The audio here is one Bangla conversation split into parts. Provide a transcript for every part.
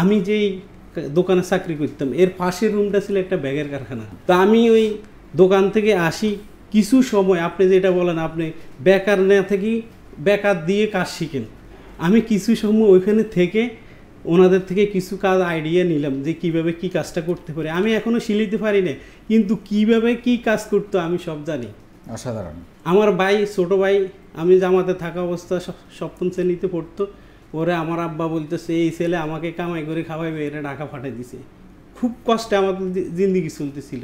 আমি যেই দোকানে চাকরি করতাম এর পাশের রুমটা ছিল একটা ব্যাগের কারখানা। তো আমি ওই দোকান থেকে আসি, কিছু সময় আপনি যেটা বলেন আপনি বেকার না থেকেই বেকার দিয়ে কাজ শিখেন, আমি কিছু সময় ওইখানে থেকে ওনাদের থেকে কিছু কাজ আইডিয়া নিলাম যে কিভাবে কি কাজটা করতে পারি। আমি এখনও শিলাইতে পারি না, কিন্তু কিভাবে কি কাজ করতে আমি সব জানি। অসাধারণ। আমার ভাই, ছোট ভাই, আমি জামাতে থাকা অবস্থা সপ্তম শ্রেণীতে পড়তো, ওরে আমার আব্বা বলতেছে এই ছেলে আমাকে কামাই করে খাওয়াইবে, এটা ঢাকা পাঠিয়ে দিছে। খুব কষ্টে আমাদের জিন্দিগি চলতেছিল।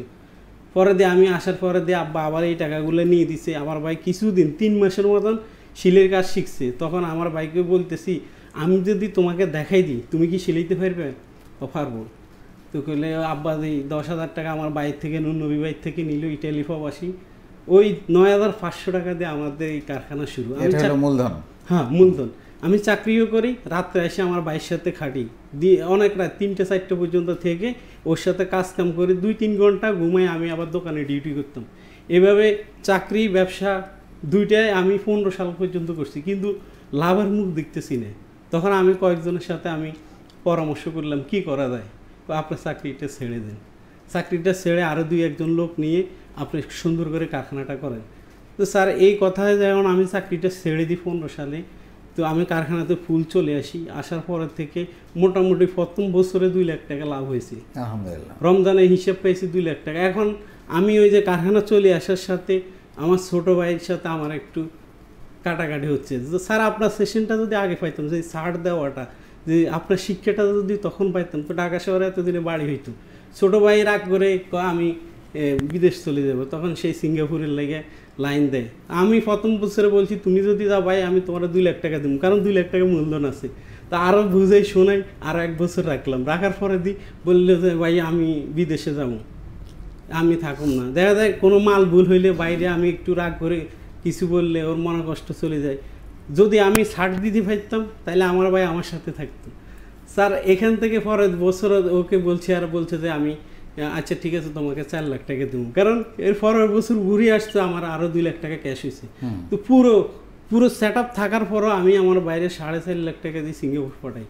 পরে দিয়ে আমি আসার পরে দিয়ে আব্বা আবার এই টাকাগুলো নিয়ে দিছে। আমার ভাই কিছুদিন 3 মাসের মতন শিলের কাজ শিখছে। তখন আমার ভাইকে বলতেছি আমি যদি তোমাকে দেখাই দিই তুমি কি শিলাইতে পারবে? ও পারবো। তো কইলে আব্বা এই 10,000 টাকা আমার বাইর থেকে নবী বাইর থেকে নিল ইটালি প্রবাসী, ওই 9,500 টাকা দিয়ে আমাদের এই কারখানা শুরু। মূলধন। হ্যাঁ, মূলধন। আমি চাকরিও করি, রাত্রে এসে আমার ভাইয়ের সাথে খাটি দিয়ে অনেক রাত 3টা-4টা পর্যন্ত থেকে ওর সাথে কাজ কাম করে 2-3 ঘন্টা ঘুমাই আমি আবার দোকানে ডিউটি করতাম। এভাবে চাকরি ব্যবসা দুইটাই আমি 15 সাল পর্যন্ত করছি, কিন্তু লাভের মুখ দেখতেছি না। তখন আমি কয়েকজনের সাথে আমি পরামর্শ করলাম কি করা যায়। আপনার চাকরিটা ছেড়ে দেন, চাকরিটা ছেড়ে আরও 2-1 লোক নিয়ে আপনি সুন্দর করে কারখানাটা করেন। তো স্যার এই কথায় যেমন আমি চাকরিটা ছেড়ে দিই 15 সালে, তো আমি কারখানাতে ফুল চলে আসি। আসার পরের থেকে মোটামুটি প্রথম বছরে 2 লাখ টাকা লাভ হয়েছে আলহামদুলিল্লাহ। রমজানের হিসাব পাইছি 2 লাখ টাকা। এখন আমি ওই যে কারখানা চলে আসার সাথে আমার ছোট ভাইয়ের সাথে আমার একটু কাটাকাটি হচ্ছে যে স্যার আপনার সেশনটা যদি আগে পাইতাম, যে ছাড় দেওয়াটা, যে আপনার শিক্ষাটা যদি তখন পাইতাম তো ঢাকা শহরে এতদিনে বাড়ি হইতো। ছোটো ভাই রাগ করে আমি বিদেশ চলে যাব, তখন সেই সিঙ্গাপুরের লেগে লাইন দেয়। আমি প্রথম বছরে বলছি তুমি যদি যাও ভাই আমি তোমার 2 লাখ টাকা দেবো, কারণ 2 লাখ টাকা মূলধন আছে। তা আরও বুঝাই শোনাই, আরও 1 বছর রাখলাম। রাখার পরে বললো যে ভাই আমি বিদেশে যাব, আমি থাকুম না। দেখা যায় কোনো মাল ভুল হইলে বাইরে আমি একটু রাগ করে কিছু বললে ওর মনে কষ্ট চলে যায়। যদি আমি ছাড় দিতে পারতাম তাহলে আমার ভাই আমার সাথে থাকতো। স্যার এখান থেকে পরের বছর ওকে বলছি, আর বলছে যে আমি আচ্ছা ঠিক আছে তোমাকে 4 লাখ টাকা দেবো, কারণ এর পরের বছর ঘুরে আসতো আমার আরও 2 লাখ টাকা ক্যাশ হয়েছে। তো পুরো সেট আপ থাকার পরও আমি আমার বাইরে 4.5 লাখ টাকা দিয়ে সিঙ্গাপুর পাঠাই।